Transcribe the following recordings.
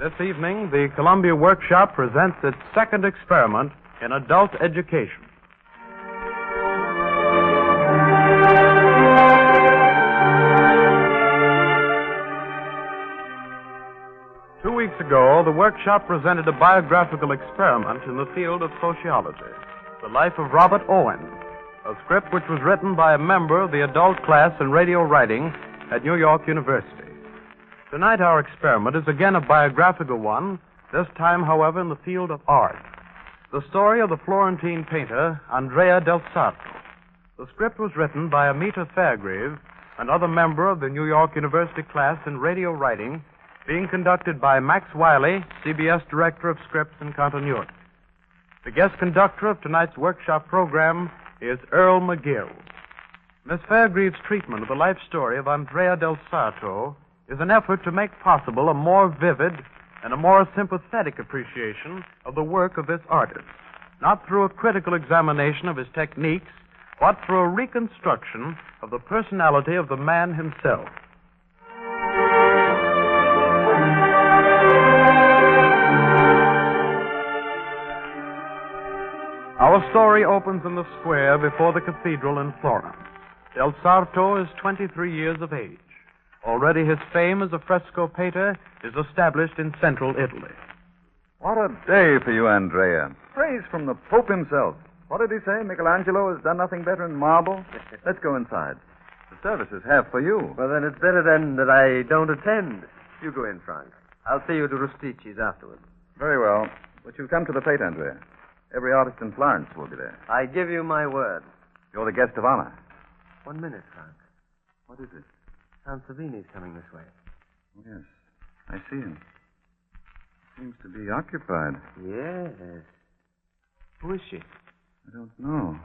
This evening, the Columbia Workshop presents its second experiment in adult education. Two weeks ago, the Workshop presented a biographical experiment in the field of sociology, The Life of Robert Owen, a script which was written by a member of the adult class in radio writing at New York University. Tonight, our experiment is again a biographical one, this time, however, in the field of art. The story of the Florentine painter, Andrea del Sarto. The script was written by Amita Fairgrave, another member of the New York University class in radio writing, being conducted by Max Wiley, CBS Director of Scripts and Continuity. The guest conductor of tonight's workshop program is Earl McGill. Miss Fairgrave's treatment of the life story of Andrea del Sarto is an effort to make possible a more vivid and a more sympathetic appreciation of the work of this artist, not through a critical examination of his techniques, but through a reconstruction of the personality of the man himself. Our story opens in the square before the cathedral in Florence. Del Sarto is 23 years of age. Already his fame as a fresco painter is established in central Italy. What a day for you, Andrea. Praise from the Pope himself. What did he say? Michelangelo has done nothing better in marble? Let's go inside. The service is half for you. Well, then it's better then that I don't attend. You go in, Frank. I'll see you to Rustici's afterwards. Very well. But you'll come to the fete, Andrea. Every artist in Florence will be there. I give you my word. You're the guest of honor. 1 minute, Frank. What is it? Sansevini's coming this way. Yes, I see him. Seems to be occupied. Yes. Who is she? I don't know.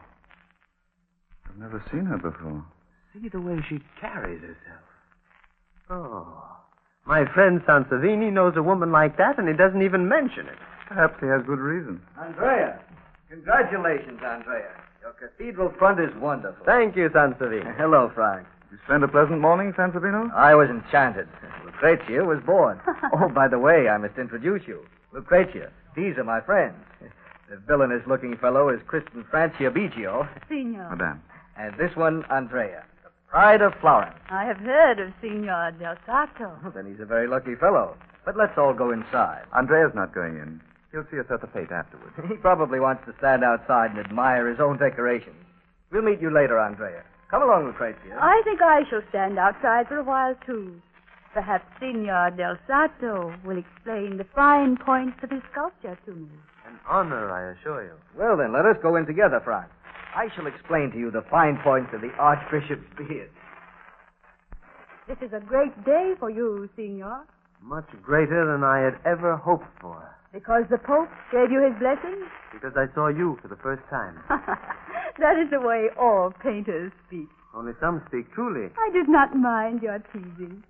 I've never seen her before. See the way she carries herself. Oh. My friend Sansevini knows a woman like that, and he doesn't even mention it. Perhaps he has good reason. Andrea. Congratulations, Andrea. Your cathedral front is wonderful. Thank you, Sansevini. Hello, Frank. You spend a pleasant morning, Sansevino? I was enchanted. Lucrezia was bored. Oh, by the way, I must introduce you. Lucrezia, these are my friends. The villainous-looking fellow is Crispin Franciabigio. Signor. Madame. And this one, Andrea, the pride of Florence. I have heard of Signor del Sarto. Well, then he's a very lucky fellow. But let's all go inside. Andrea's not going in. He'll see us at the fete afterwards. He probably wants to stand outside and admire his own decorations. We'll meet you later, Andrea. Come along, Lucrezia. I think I shall stand outside for a while, too. Perhaps Signor del Sarto will explain the fine points of his sculpture to me. An honor, I assure you. Well, then, let us go in together, Frank. I shall explain to you the fine points of the Archbishop's beard. This is a great day for you, Signor. Much greater than I had ever hoped for. Because the Pope gave you his blessing? Because I saw you for the first time. That is the way all painters speak. Only some speak truly. I did not mind your teasing.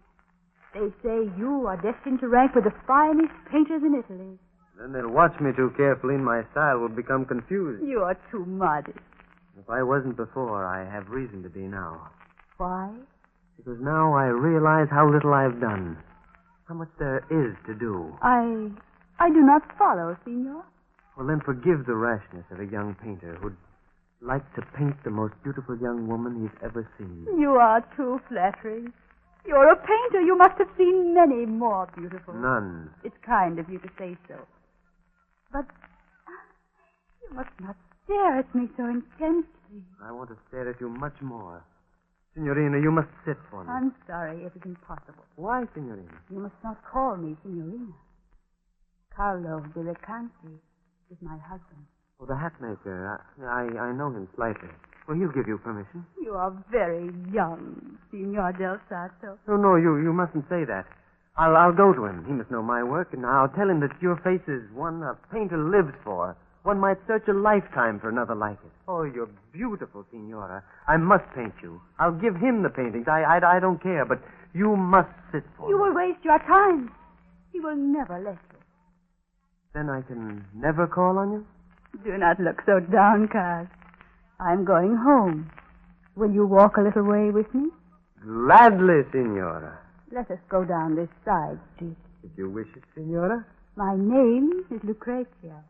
They say you are destined to rank with the finest painters in Italy. Then they'll watch me too carefully and my style will become confused. You are too modest. If I wasn't before, I have reason to be now. Why? Because now I realize how little I've done. How much there is to do. I do not follow, Signor. Well, then forgive the rashness of a young painter who'd like to paint the most beautiful young woman he's ever seen. You are too flattering. You're a painter. You must have seen many more beautiful. None. It's kind of you to say so. But you must not stare at me so intensely. I want to stare at you much more. Signorina, you must sit for me. I'm sorry, it is impossible. Why, Signorina? You must not call me Signorina. Carlo de Recanti is my husband. Oh, the hat maker. I know him slightly. Well, he'll give you permission. You are very young, Signor del Sarto. No, you mustn't say that. I'll go to him. He must know my work, and I'll tell him that your face is one a painter lives for. One might search a lifetime for another like it. Oh, you're beautiful, Signora. I must paint you. I'll give him the paintings. I don't care, but you must sit for You me. will waste your time. He will never let you. Then I can never call on you? Do not look so downcast. I'm going home. Will you walk a little way with me? Gladly, Signora. Let us go down this side street. If you wish it, Signora. My name is Lucrezia.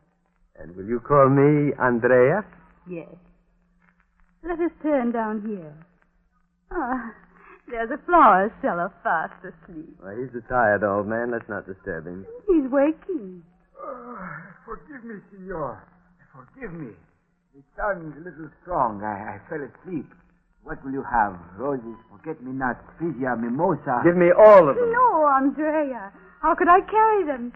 And will you call me Andrea? Yes. Let us turn down here. Ah, there's a flower seller fast asleep. Well, he's a tired old man. Let's not disturb him. He's waking. Forgive me, Signor. Forgive me. The sun's a little strong. I fell asleep. What will you have? Roses, forget-me-not, frisia, mimosa. Give me all of them. No, Andrea. How could I carry them?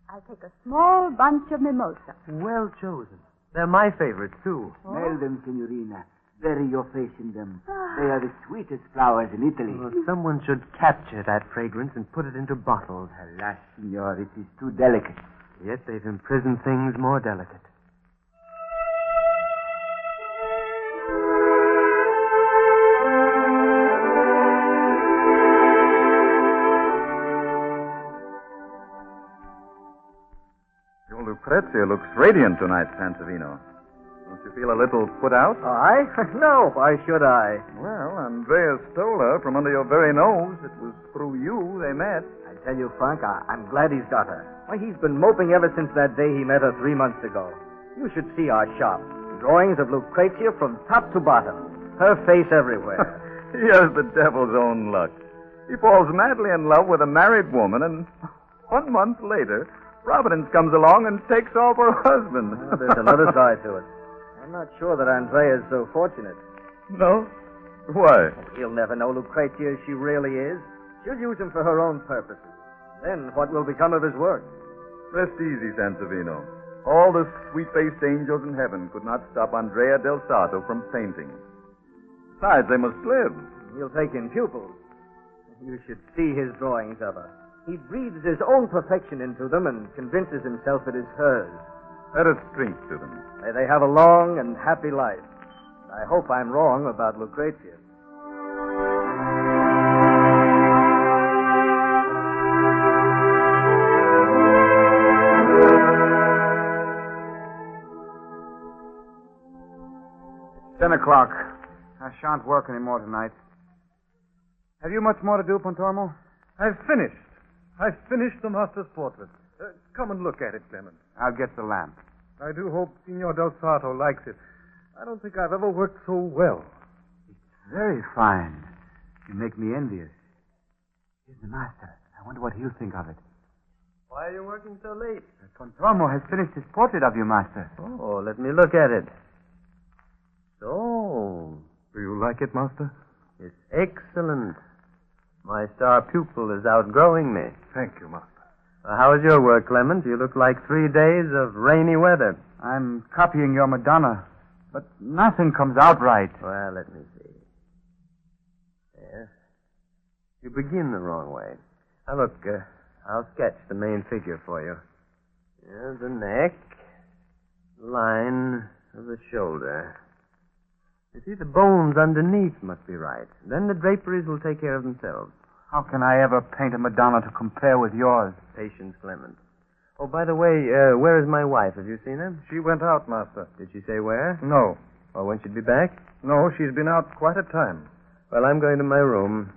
I'll take a small bunch of mimosa. Well chosen. They're my favorites, too. Smell them, Signorina. Bury your face in them. They are the sweetest flowers in Italy. Well, someone should capture that fragrance and put it into bottles. Alas, Signor, it is too delicate. Yet they've imprisoned things more delicate. Your Lucrezia looks radiant tonight, Sansevino. Don't you feel a little put out? I? No, why should I? Well, Andrea stole her from under your very nose. It was through you they met. I tell you, Frank, I'm glad he's got her. Why, he's been moping ever since that day he met her 3 months ago. You should see our shop. Drawings of Lucrezia from top to bottom. Her face everywhere. He has the devil's own luck. He falls madly in love with a married woman, and 1 month later, Providence comes along and takes off her husband. Well, there's another side to it. I'm not sure that Andrea's so fortunate. No? Why? He'll never know Lucrezia as she really is. She'll use him for her own purposes. Then what will become of his work? Rest easy, Sansevino. All the sweet-faced angels in heaven could not stop Andrea del Sarto from painting. Besides, they must live. He'll take in pupils. You should see his drawings of her. He breathes his own perfection into them and convinces himself it is hers. Let us drink to them. May they have a long and happy life. I hope I'm wrong about Lucrezia. It's 10 o'clock. I shan't work any more tonight. Have you much more to do, Pontormo? I've finished the master's portrait. Come and look at it, Clement. I'll get the lamp. I do hope Signor Del Sarto likes it. I don't think I've ever worked so well. Very fine. You make me envious. Here's the master. I wonder what he'll think of it. Why are you working so late? Pontormo has finished his portrait of you, master. Oh, let me look at it. So, Do you like it, master? it's excellent. My star pupil is outgrowing me. Thank you, master. How is your work, Clement? You look like 3 days of rainy weather. I'm copying your Madonna, but nothing comes out right. Well, let me see. Yes. You begin the wrong way. Now, look, I'll sketch the main figure for you. Yeah, the neck, line of the shoulder. You see, the bones underneath must be right. Then the draperies will take care of themselves. How can I ever paint a Madonna to compare with yours? Patience, Clement. Oh, by the way, where is my wife? Have you seen her? She went out, master. Did she say where? No. Or when she'd be back? No, she's been out quite a time. Well, I'm going to my room.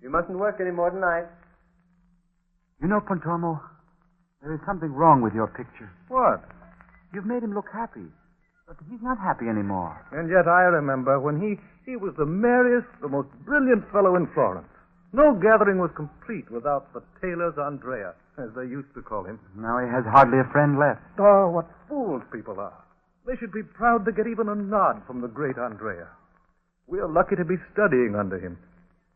You mustn't work any more tonight. You know, Pontormo, there is something wrong with your picture. What? You've made him look happy, but he's not happy anymore. And yet I remember when he was the merriest, the most brilliant fellow in Florence. No gathering was complete without the tailor's Andrea, as they used to call him. Now he has hardly a friend left. Oh, what fools people are. They should be proud to get even a nod from the great Andrea. We are lucky to be studying under him.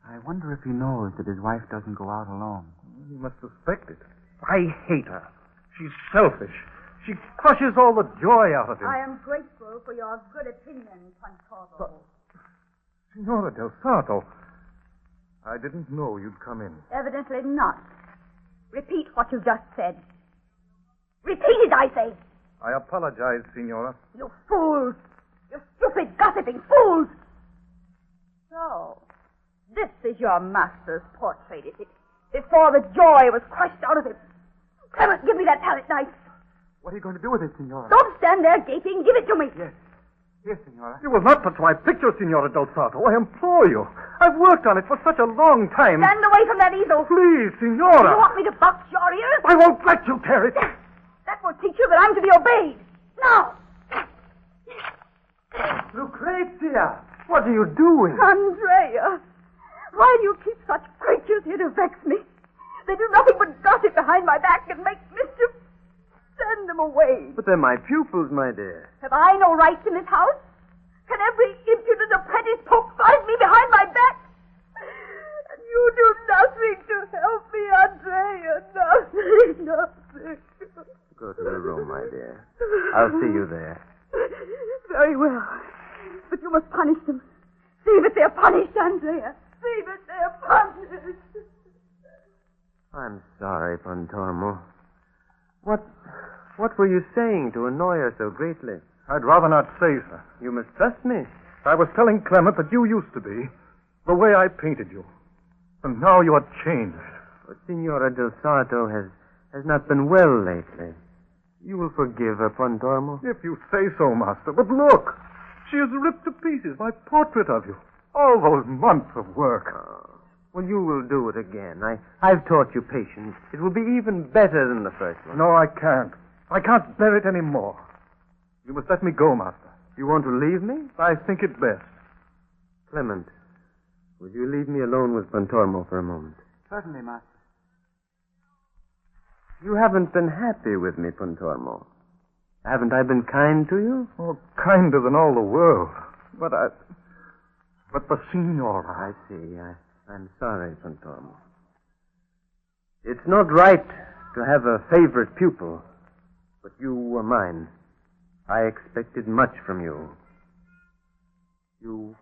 I wonder if he knows that his wife doesn't go out alone. He must suspect it. I hate her. She's selfish. She crushes all the joy out of him. I am grateful for your good opinion, Pontormo. Signora Del Sarto, I didn't know you'd come in. Evidently not. Repeat what you just said. Repeat it, I say. I apologize, Signora. You fools! You stupid, gossiping fools! So, this is your master's portrait, is it? Before the joy was crushed out of him. Clement, give me that palette knife. What are you going to do with it, Senora? Don't stand there gaping. Give it to me. Yes. Yes, Signora. You will not touch my picture, Signora Del Sarto. I implore you. I've worked on it for such a long time. Stand away from that easel. Please, Do you Signora. want me to box your ears? I won't let you tear it. That will teach you that I'm to be obeyed. Now. Lucrezia! What are you doing? Andrea, why do you keep such creatures here to vex me? They do nothing but gossip behind my back and make mischief. Send them away. But they're my pupils, my dear. Have I no rights in this house? Can every impudent apprentice poke fun at me behind my back? And you do nothing to help me, Andrea. Nothing. Go to the room, my dear. I'll see you there. Very well. But you must punish them. See that they're punished, Andrea. See that they're punished. I'm sorry, Pontormo. What were you saying to annoy her so greatly? I'd rather not say, sir. You must trust me. I was telling Clement that you used to be the way I painted you. And now you are changed. But Signora Del Sarto has not been well lately. You will forgive her, Pontormo? If you say so, master. But look, she has ripped to pieces my portrait of you. All those months of work. Well, you will do it again. I've taught you patience. It will be even better than the first one. No, I can't. I can't bear it any more. You must let me go, master. You want to leave me? I think it best. Clement, would you leave me alone with Pontormo for a moment? Certainly, Master. You haven't been happy with me, Pontormo. Haven't I been kind to you? Oh, kinder than all the world. But the Signora. I see. I'm sorry, Pontormo. It's not right to have a favorite pupil, but you were mine. I expected much from you. You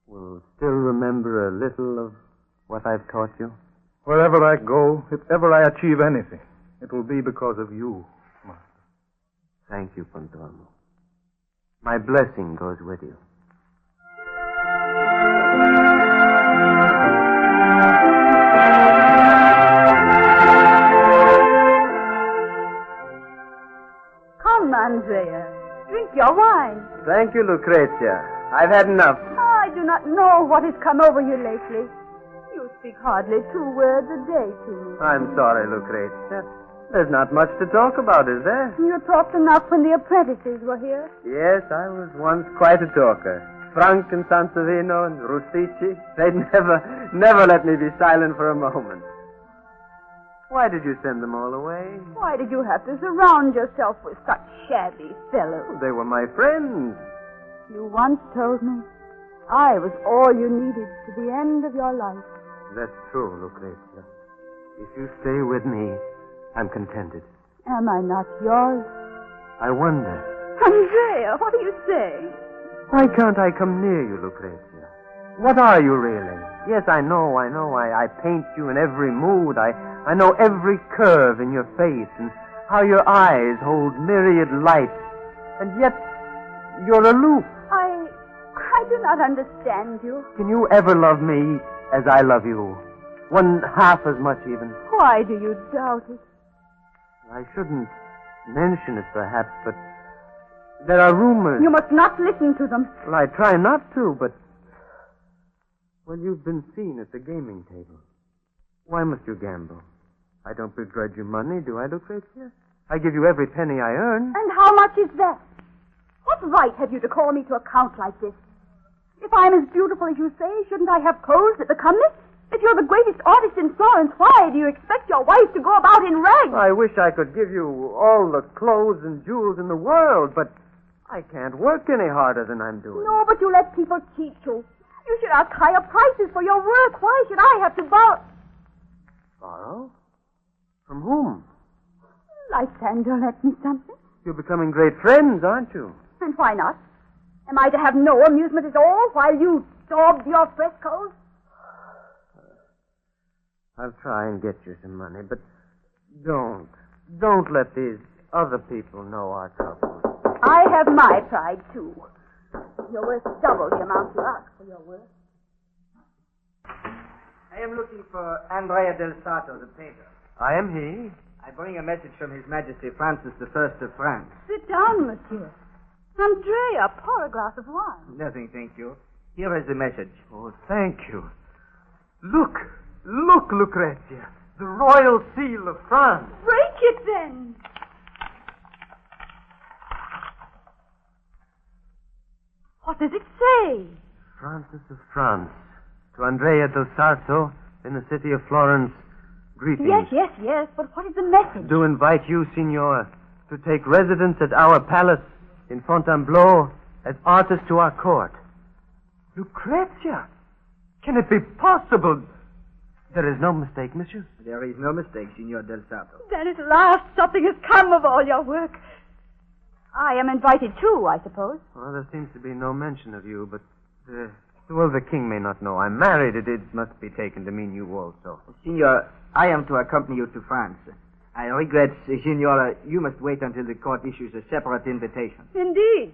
will still remember a little of what I've taught you? Wherever I go, if ever I achieve anything, it will be because of you, Master. Thank you, Pontormo. My blessing goes with you. Come, Andrea. Drink your wine. Thank you, Lucrezia. I've had enough. I do not know what has come over you lately. You speak hardly 2 words a day to me. I'm sorry, Lucrezia. There's not much to talk about, is there? You talked enough when the apprentices were here. Yes, I was once quite a talker. Frank and Sansovino and Rustici, they'd never let me be silent for a moment. Why did you send them all away? Why did you have to surround yourself with such shabby fellows? They were my friends. You once told me I was all you needed to the end of your life. That's true, Lucrezia. If you stay with me, I'm contented. Am I not yours? I wonder. Andrea, what are you saying? Why can't I come near you, Lucrezia? What are you really? Yes, I know. I paint you in every mood. I know every curve in your face and how your eyes hold myriad lights. And yet, you're aloof. I do not understand you. Can you ever love me as I love you? 1/2 as much, even. Why do you doubt it? I shouldn't mention it, perhaps, but there are rumors. You must not listen to them. Well, I try not to, but... Well, you've been seen at the gaming table. Why must you gamble? I don't begrudge you money, do I, Lucrezia? I give you every penny I earn. And how much is that? What right have you to call me to account like this? If I'm as beautiful as you say, shouldn't I have clothes that become me? If you're the greatest artist in Florence, why do you expect your wife to go about in rags? I wish I could give you all the clothes and jewels in the world, but I can't work any harder than I'm doing. No, but you let people cheat you. You should ask higher prices for your work. Why should I have to borrow? Borrow? From whom? Lysander lent me something. You're becoming great friends, aren't you? And why not? Am I to have no amusement at all while you daub your frescoes? I'll try and get you some money, but don't let these other people know our trouble. I have my pride, too. You're worth double the amount you ask for your work. I am looking for Andrea del Sarto, the painter. I am he. I bring a message from His Majesty Francis I of France. Sit down, monsieur. Andrea, pour a glass of wine. Nothing, thank you. Here is the message. Oh, thank you. Look, Lucrezia. The royal seal of France. Break it, then. What does it say? Francis of France. To Andrea del Sarto, in the city of Florence, greetings. Yes. But what is the message? Do invite you, Signor, to take residence at our palace in Fontainebleau as artist to our court. Lucrezia! Can it be possible? There is no mistake, monsieur? There is no mistake, Signor del Sarto. Then at last something has come of all your work. I am invited too, I suppose. Well, there seems to be no mention of you, but, well, the king may not know I'm married. It must be taken to mean you also. Signor, I am to accompany you to France. I regret, Signora, you must wait until the court issues a separate invitation. Indeed.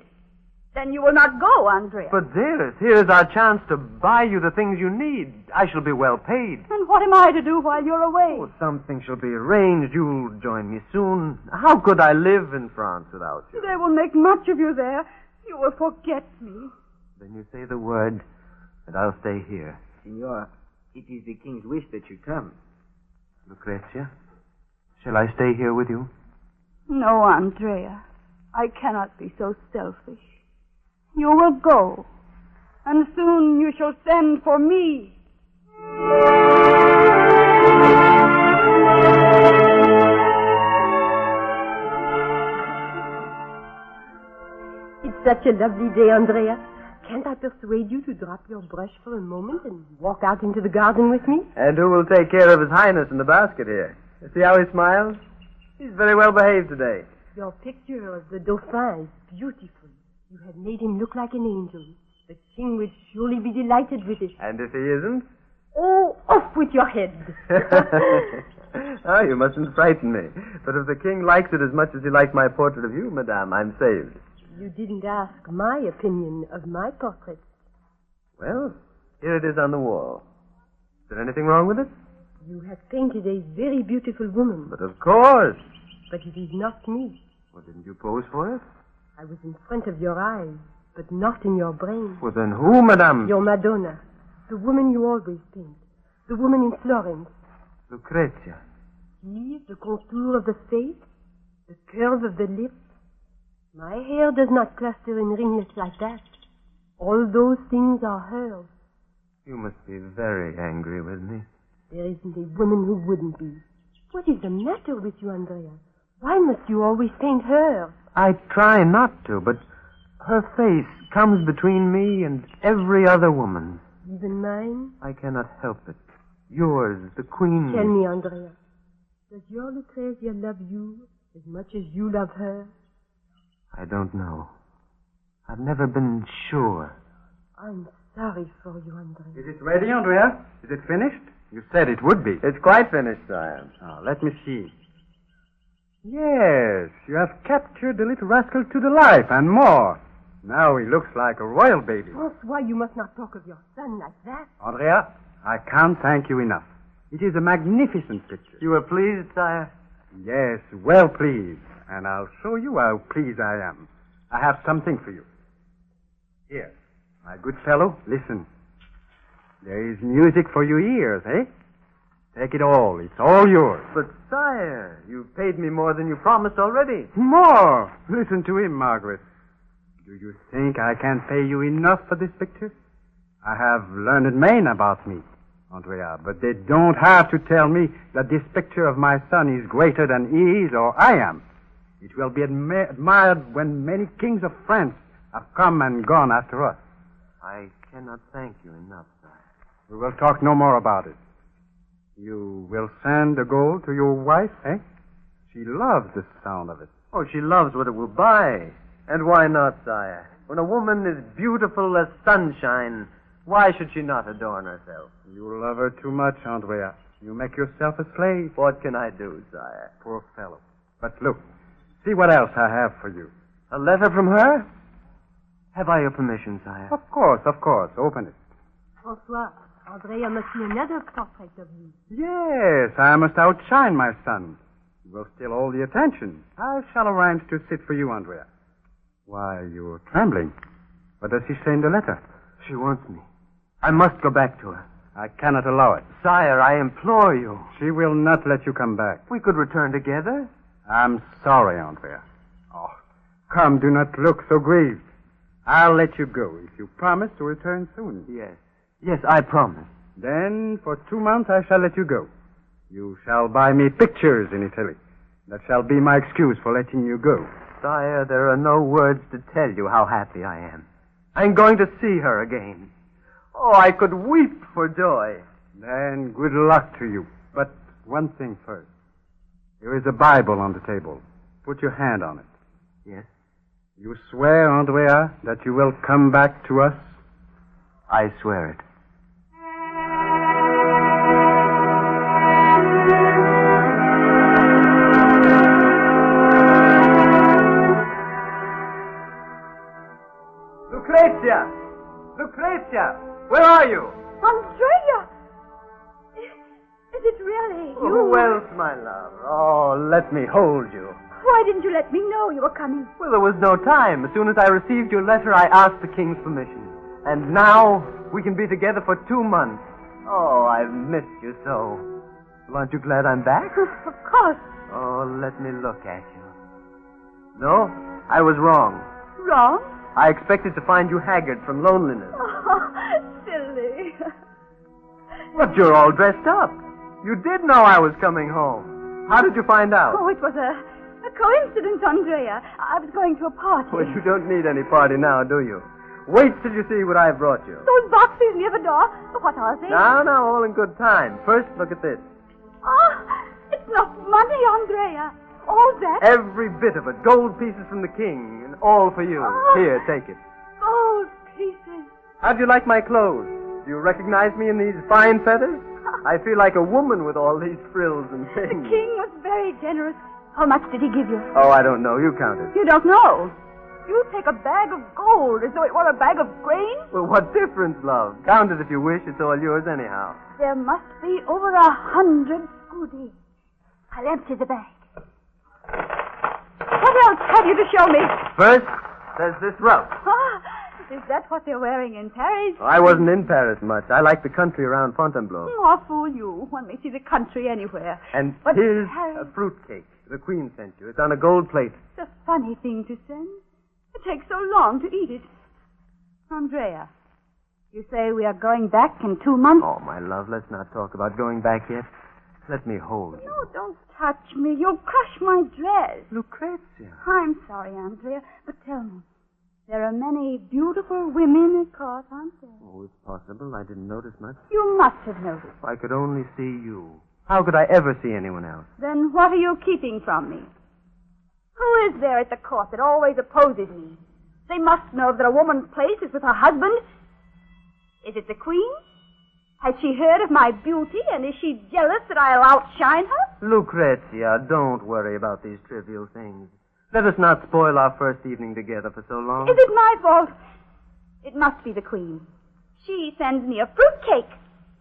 Then you will not go, Andrea. But, dearest, here is our chance to buy you the things you need. I shall be well paid. And what am I to do while you're away? Oh, something shall be arranged. You'll join me soon. How could I live in France without you? They will make much of you there. You will forget me. Then you say the word, and I'll stay here. Signor, it is the king's wish that you come. Lucrezia, shall I stay here with you? No, Andrea. I cannot be so selfish. You will go, and soon you shall send for me. It's such a lovely day, Andrea. Can't I persuade you to drop your brush for a moment and walk out into the garden with me? And who will take care of His Highness in the basket here? See how he smiles? He's very well behaved today. Your picture of the Dauphin is beautiful. You have made him look like an angel. The king will surely be delighted with it. And if he isn't? Oh, off with your head. Oh, you mustn't frighten me. But if the king likes it as much as he liked my portrait of you, madame, I'm saved. You didn't ask my opinion of my portrait. Well, here it is on the wall. Is there anything wrong with it? You have painted a very beautiful woman. But of course. But it is not me. Well, didn't you pose for it? I was in front of your eyes, but not in your brain. Well, then who, madame? Your Madonna. The woman you always paint. The woman in Florence. Lucrezia. See the contour of the face? The curve of the lips? My hair does not cluster in ringlets like that. All those things are hers. You must be very angry with me. There isn't a woman who wouldn't be. What is the matter with you, Andrea? Why must you always paint her? I try not to, but her face comes between me and every other woman. Even mine? I cannot help it. Yours, the queen. Tell me, Andrea, does your Lucrezia love you as much as you love her? I don't know. I've never been sure. I'm sorry for you, Andrea. Is it ready, Andrea? Is it finished? You said it would be. It's quite finished, sire. Oh, let me see. Yes, you have captured the little rascal to the life and more. Now he looks like a royal baby. Francois, you must not talk of your son like that. Andrea, I can't thank you enough. It is a magnificent picture. You were pleased, sire? Yes, well pleased. And I'll show you how pleased I am. I have something for you. Here, my good fellow, listen. There is music for your ears, eh? Take it all. It's all yours. But, sire, you've paid me more than you promised already. More! Listen to him, Margaret. Do you think I can pay you enough for this picture? I have learned men about me, Andrea, but they don't have to tell me that this picture of my son is greater than he is or I am. It will be admired when many kings of France have come and gone after us. I cannot thank you enough, sire. We will talk no more about it. You will send the gold to your wife, eh? She loves the sound of it. Oh, she loves what it will buy. And why not, sire? When a woman is beautiful as sunshine, why should she not adorn herself? You love her too much, Andrea. You make yourself a slave. What can I do, sire? Poor fellow. But look, see what else I have for you. A letter from her? Have I your permission, sire? Of course. Open it. Francois, Andrea must see another portrait of you. Yes, I must outshine my son. He will steal all the attention. I shall arrange to sit for you, Andrea. Why, you're trembling. What does she say in the letter? She wants me. I must go back to her. I cannot allow it. Sire, I implore you. She will not let you come back. We could return together. I'm sorry, Andrea. Oh, come, do not look so grieved. I'll let you go if you promise to return soon. Yes. Yes, I promise. Then, for 2 months, I shall let you go. You shall buy me pictures in Italy. That shall be my excuse for letting you go. Sire, there are no words to tell you how happy I am. I'm going to see her again. Oh, I could weep for joy. Then good luck to you. But one thing first. There is a Bible on the table. Put your hand on it. Yes? You swear, Andrea, that you will come back to us? I swear it. Lucrezia! Lucrezia! Where are you? Andrea! Is it really you? Who else, my love? Oh, let me hold you. Why didn't you let me know you were coming? Well, there was no time. As soon as I received your letter, I asked the king's permission. And now we can be together for 2 months. Oh, I've missed you so. Well, aren't you glad I'm back? Of course. Oh, let me look at you. No, I was wrong. Wrong? I expected to find you haggard from loneliness. Oh, silly. But you're all dressed up. You did know I was coming home. How did you find out? Oh, it was a coincidence, Andrea. I was going to a party. Well, you don't need any party now, do you? Wait till you see what I've brought you. Those boxes near the door. What are they? Now, all in good time. First, look at this. Oh, it's not money, Andrea. All that? Every bit of it. Gold pieces from the king, and all for you. Oh. Here, take it. Gold pieces. How'd you like my clothes? Do you recognize me in these fine feathers? I feel like a woman with all these frills and The things. king was very generous. How much did he give you? Oh, I don't know. You count it. You don't know. You take a bag of gold as though it were a bag of grain? Well, what difference, love? Count it if you wish. It's all yours anyhow. There must be over 100 goodies. I'll empty the bag. What else have you to show me? First, there's this ruff. Ah, is that what they're wearing in Paris? I wasn't in Paris much. I like the country around Fontainebleau. Oh, fool you. One may see the country anywhere. And But here's Paris- a fruitcake. The Queen sent you. It's on a gold plate. It's a funny thing to send. It takes so long to eat it. Andrea, you say we are going back in 2 months? Oh, my love, let's not talk about going back yet. Let me hold you. No, don't touch me. You'll crush my dress. Lucrezia. I'm sorry, Andrea, but tell me. There are many beautiful women at court, aren't there? Oh, it's possible. I didn't notice much. You must have noticed. If I could only see you. How could I ever see anyone else? Then what are you keeping from me? Who is there at the court that always opposes me? They must know that a woman's place is with her husband. Is it the Queen? Has she heard of my beauty, and is she jealous that I'll outshine her? Lucrezia, don't worry about these trivial things. Let us not spoil our first evening together for so long. Is it my fault? It must be the Queen. She sends me a fruitcake.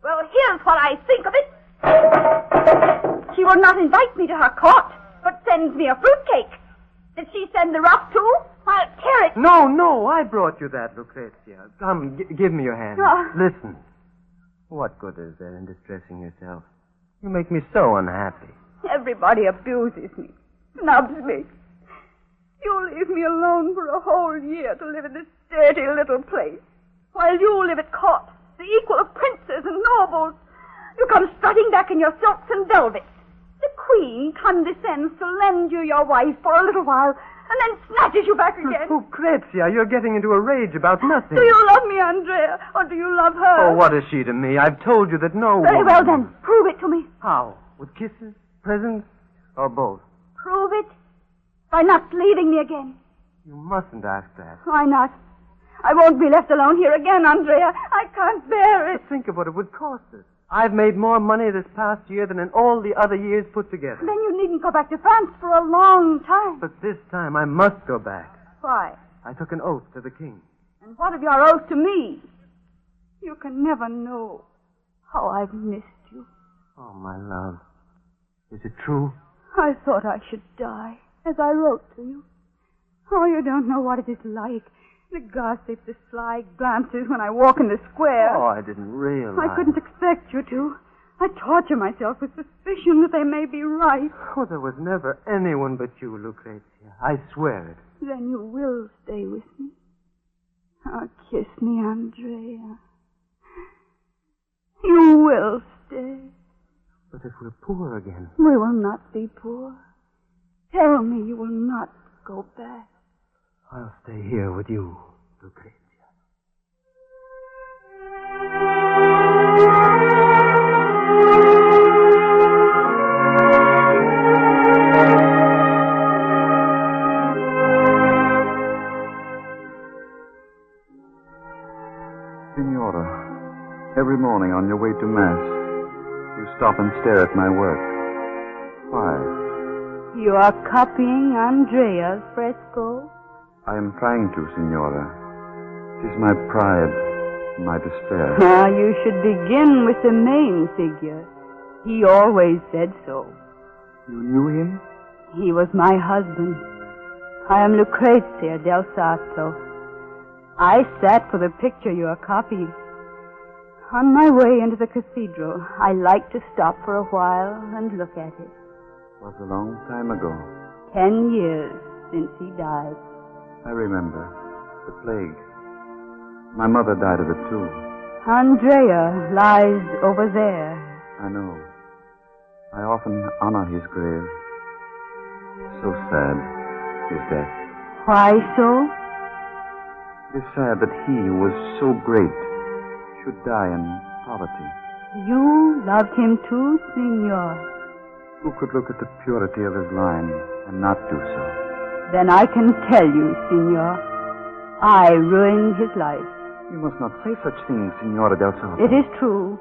Well, here's what I think of it. She will not invite me to her court, but sends me a fruitcake. Did she send the ruff, too? I'll tear it. No, I brought you that, Lucrezia. Come, give me your hand. Oh. Listen. What good is there in distressing yourself? You make me so unhappy. Everybody abuses me, snubs me. You leave me alone for a whole year to live in this dirty little place, while you live at court, the equal of princes and nobles. You come strutting back in your silks and velvets. The Queen condescends to lend you your wife for a little while, and then snatches you back again. Lucrezia, you're getting into a rage about nothing. Do you love me, Andrea, or do you love her? Oh, what is she to me? I've told you that no Very woman... well, then. Prove it to me. How? With kisses, presents, or both? Prove it by not leaving me again. You mustn't ask that. Why not? I won't be left alone here again, Andrea. I can't bear it. But think of what it would cost us. I've made more money this past year than in all the other years put together. Then you needn't go back to France for a long time. But this time I must go back. Why? I took an oath to the king. And what of your oath to me? You can never know how I've missed you. Oh, my love. Is it true? I thought I should die, as I wrote to you. Oh, you don't know what it is like. The gossip, the sly glances when I walk in the square. Oh, I didn't realize. I couldn't expect you to. I torture myself with suspicion that they may be right. Oh, there was never anyone but you, Lucrezia. I swear it. Then you will stay with me. Oh, kiss me, Andrea. You will stay. But if we're poor again... We will not be poor. Tell me you will not go back. I'll stay here with you, Lucrezia. Signora, every morning on your way to Mass, you stop and stare at my work. Why? You are copying Andrea's fresco? I am trying to, Signora. It is my pride, my despair. Ah, you should begin with the main figure. He always said so. You knew him? He was my husband. I am Lucrezia del Sarto. I sat for the picture you are copying. On my way into the cathedral, I like to stop for a while and look at it. It was a long time ago. 10 years since he died. I remember. The plague. My mother died of it, too. Andrea lies over there. I know. I often honor his grave. So sad, his death. Why so? It is sad that he who was so great should die in poverty. You loved him too, Signor. Who could look at the purity of his line and not do so? Then I can tell you, Signor, I ruined his life. You must not say such things, Signora del Sarto. It is true.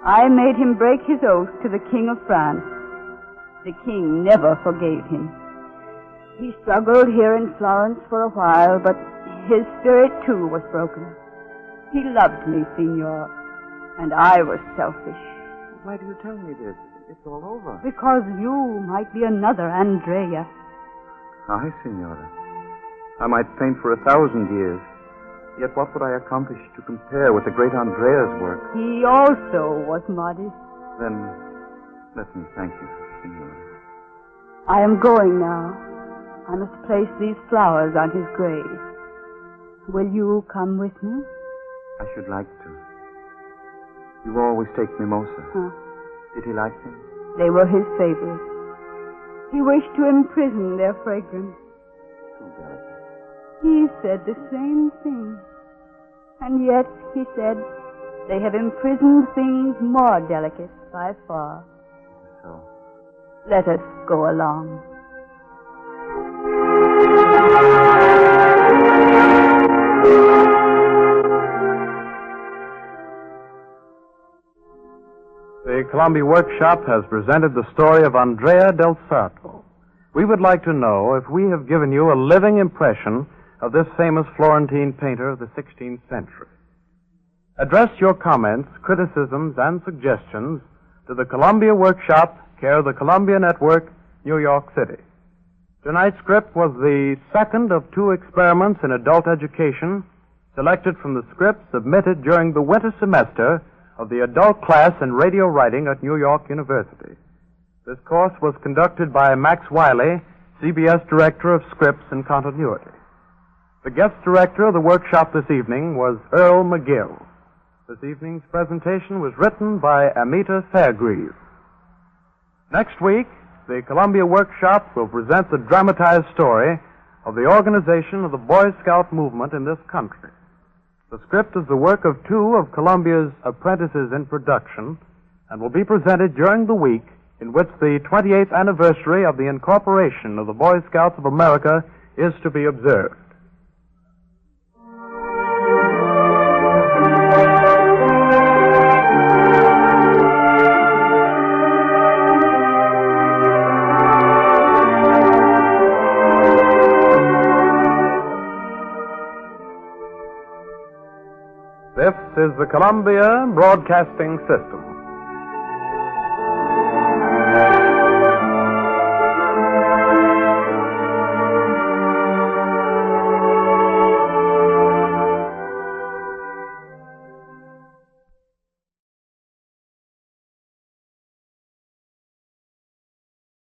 I made him break his oath to the King of France. The king never forgave him. He struggled here in Florence for a while, but his spirit, too, was broken. He loved me, Signor, and I was selfish. Why do you tell me this? It's all over. Because you might be another Andrea. Aye, Signora. I might paint for 1,000 years. Yet what would I accomplish to compare with the great Andrea's work? He also was modest. Then, let me thank you, Signora. I am going now. I must place these flowers on his grave. Will you come with me? I should like to. You always take mimosa. Huh. Did he like them? They were his favorites. He wished to imprison their fragrance. Too delicate. He said the same thing. And yet, he said, they have imprisoned things more delicate by far. So? Let us go along. The Columbia Workshop has presented the story of Andrea del Sarto. We would like to know if we have given you a living impression of this famous Florentine painter of the 16th century. Address your comments, criticisms, and suggestions to the Columbia Workshop, care of the Columbia Network, New York City. Tonight's script was the second of 2 experiments in adult education selected from the scripts submitted during the winter semester of the adult class in radio writing at New York University. This course was conducted by Max Wiley, CBS Director of Scripts and Continuity. The guest director of the workshop this evening was Earl McGill. This evening's presentation was written by Amita Fairgrieve. Next week, the Columbia Workshop will present the dramatized story of the organization of the Boy Scout movement in this country. The script is the work of 2 of Columbia's apprentices in production and will be presented during the week in which the 28th anniversary of the incorporation of the Boy Scouts of America is to be observed. This is the Columbia Broadcasting System.